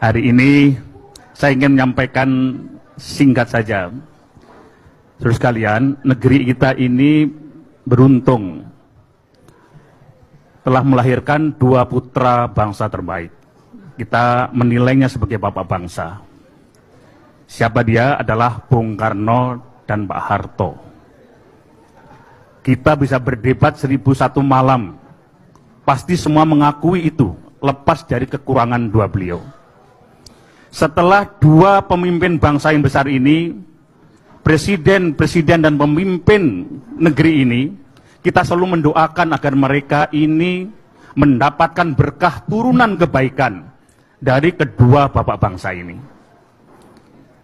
Hari ini saya ingin menyampaikan singkat saja. Saudara sekalian, negeri kita ini beruntung telah melahirkan dua putra bangsa terbaik. Kita menilainya sebagai bapak bangsa. Siapa dia? Adalah Bung Karno dan Pak Harto. Kita bisa berdebat 1001 malam. Pasti semua mengakui itu, lepas dari kekurangan dua beliau. Setelah dua pemimpin bangsa yang besar ini, presiden dan pemimpin negeri ini, kita selalu mendoakan agar mereka ini mendapatkan berkah turunan kebaikan dari kedua bapak bangsa ini.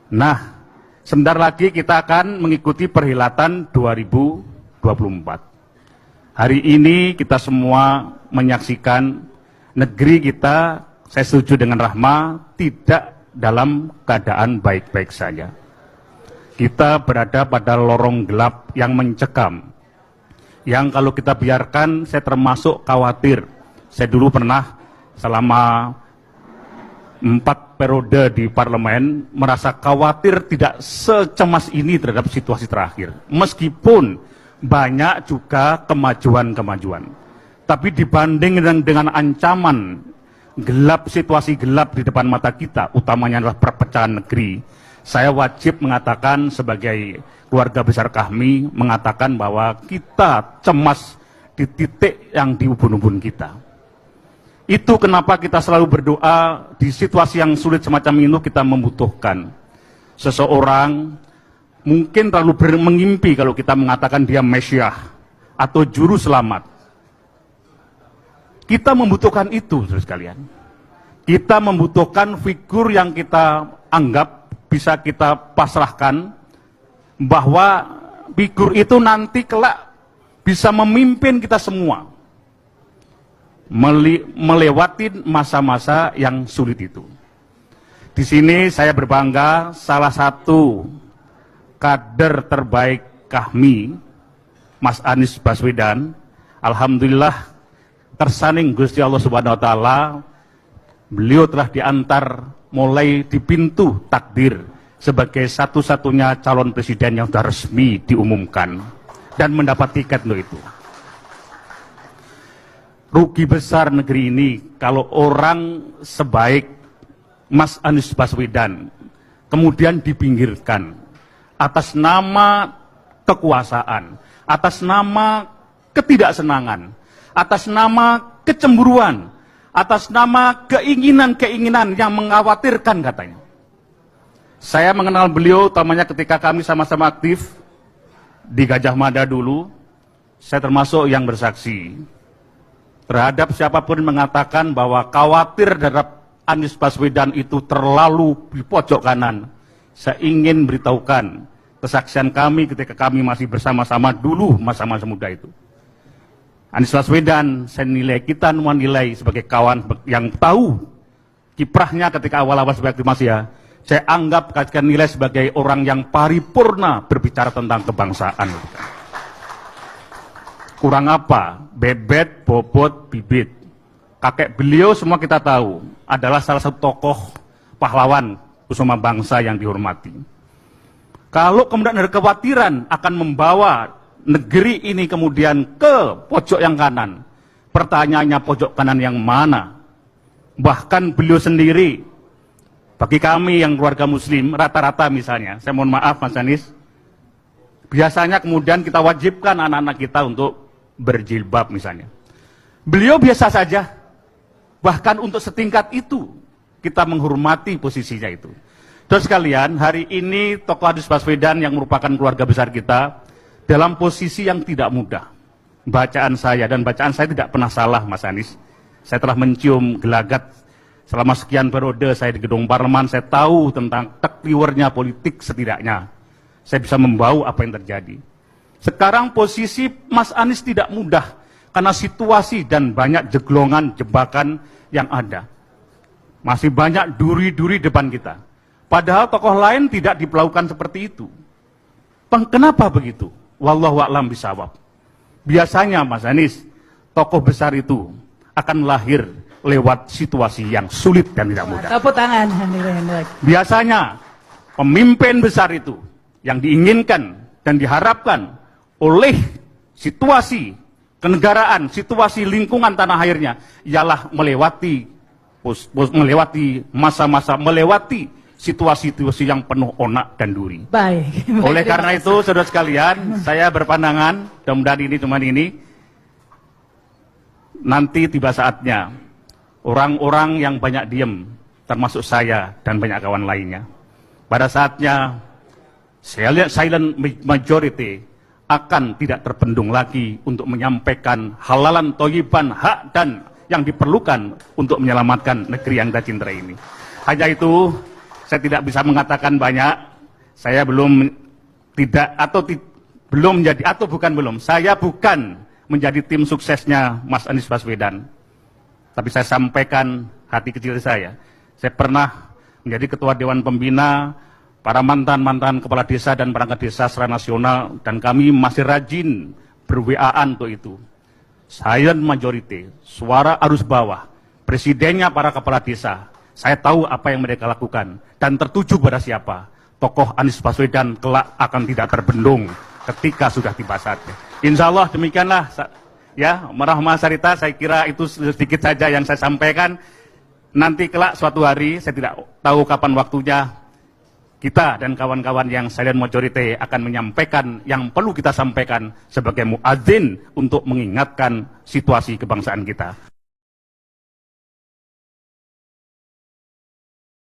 Nah, sebentar lagi kita akan mengikuti perhelatan 2024. Hari ini kita semua menyaksikan negeri kita, saya setuju dengan Rahma, tidak dalam keadaan baik-baik saja. Kita berada pada lorong gelap yang mencekam, yang kalau kita biarkan, saya termasuk khawatir. Saya dulu pernah selama 4 periode di parlemen merasa khawatir tidak secemas ini terhadap situasi terakhir. Meskipun banyak juga kemajuan-kemajuan. Tapi dibanding dengan ancaman gelap, situasi gelap di depan mata kita, utamanya adalah perpecahan negeri, saya wajib mengatakan sebagai keluarga besar kami, mengatakan bahwa kita cemas di titik yang di ubun-ubun kita. Itu kenapa kita selalu berdoa di situasi yang sulit semacam ini. Kita membutuhkan seseorang, mungkin terlalu mengimpi kalau kita mengatakan dia Mesias atau juru selamat. Kita membutuhkan itu, saudara sekalian. Kita membutuhkan figur yang kita anggap bisa kita pasrahkan, bahwa figur itu nanti kelak bisa memimpin kita semua melewati masa-masa yang sulit itu. Di sini saya berbangga, salah satu kader terbaik kami, Mas Anies Baswedan, alhamdulillah tersaning Gusti Allah Subhanahu wa taala, beliau telah diantar mulai di pintu takdir sebagai satu-satunya calon presiden yang sudah resmi diumumkan dan mendapat tiket untuk itu. Rugi besar negeri ini kalau orang sebaik Mas Anies Baswedan kemudian dipinggirkan atas nama kekuasaan, atas nama ketidaksenangan, atas nama kecemburuan, atas nama keinginan-keinginan yang mengkhawatirkan katanya. Saya mengenal beliau utamanya ketika kami sama-sama aktif di Gajah Mada dulu. Saya termasuk yang bersaksi terhadap siapapun mengatakan bahwa khawatir terhadap Anies Baswedan itu terlalu di pojok kanan. Saya ingin beritahukan kesaksian kami ketika kami masih bersama-sama dulu masa-masa muda itu. Anies Baswedan, saya nilai, kita menilai sebagai kawan yang tahu kiprahnya ketika awal-awal sebagai aktivis ya. Saya anggap kita nilai sebagai orang yang paripurna berbicara tentang kebangsaan. Kurang apa? Bebet, bobot, bibit. Kakek beliau semua kita tahu adalah salah satu tokoh pahlawan kusuma bangsa yang dihormati. Kalau kemudian ada kekhawatiran akan membawa negeri ini kemudian ke pojok yang kanan, pertanyaannya pojok kanan yang mana? Bahkan beliau sendiri, bagi kami yang keluarga muslim, rata-rata misalnya, saya mohon maaf Mas Anies, biasanya kemudian kita wajibkan anak-anak kita untuk berjilbab misalnya. Beliau biasa saja, bahkan untuk setingkat itu, kita menghormati posisinya itu. Terus sekalian, hari ini tokoh Anies Baswedan yang merupakan keluarga besar kita, dalam posisi yang tidak mudah. Bacaan saya, dan bacaan saya tidak pernah salah Mas Anies. Saya telah mencium gelagat selama sekian periode saya di gedung parlemen, saya tahu tentang tekliwernya politik setidaknya. Saya bisa membau apa yang terjadi. Sekarang posisi Mas Anies tidak mudah, karena situasi dan banyak jeglongan, jebakan yang ada. Masih banyak duri-duri depan kita. Padahal tokoh lain tidak diperlakukan seperti itu. Kenapa begitu? Wallahu a'lam bishawab. Biasanya Mas Anies, tokoh besar itu akan lahir lewat situasi yang sulit dan tidak mudah. Tepuk tangan. Biasanya pemimpin besar itu yang diinginkan dan diharapkan oleh situasi kenegaraan, situasi lingkungan tanah airnya ialah melewati masa-masa, melewati situasi-situasi yang penuh onak dan duri. Baik. Oleh karena itu, saudara sekalian, saya berpandangan, mudah-mudahan ini cuma ini, nanti tiba saatnya orang-orang yang banyak diem, termasuk saya dan banyak kawan lainnya, pada saatnya silent majority akan tidak terbendung lagi untuk menyampaikan halalan toyiban hak dan yang diperlukan untuk menyelamatkan negeri yang kita cintai ini. Hanya itu, saya tidak bisa mengatakan banyak. Saya belum saya bukan menjadi tim suksesnya Mas Anies Baswedan. Tapi saya sampaikan hati kecil saya. Saya pernah menjadi ketua Dewan Pembina, para mantan-mantan kepala desa dan perangkat desa secara nasional, dan kami masih rajin ber-WA-an untuk itu. Silent majority, suara arus bawah, presidennya para kepala desa. Saya tahu apa yang mereka lakukan dan tertuju pada siapa. Tokoh Anies Baswedan kelak akan tidak terbendung ketika sudah tiba saatnya. Insya Allah demikianlah ya, Marahma Sarita, saya kira itu sedikit saja yang saya sampaikan. Nanti kelak suatu hari, saya tidak tahu kapan waktunya, kita dan kawan-kawan yang silent majority akan menyampaikan yang perlu kita sampaikan sebagai muadzin untuk mengingatkan situasi kebangsaan kita.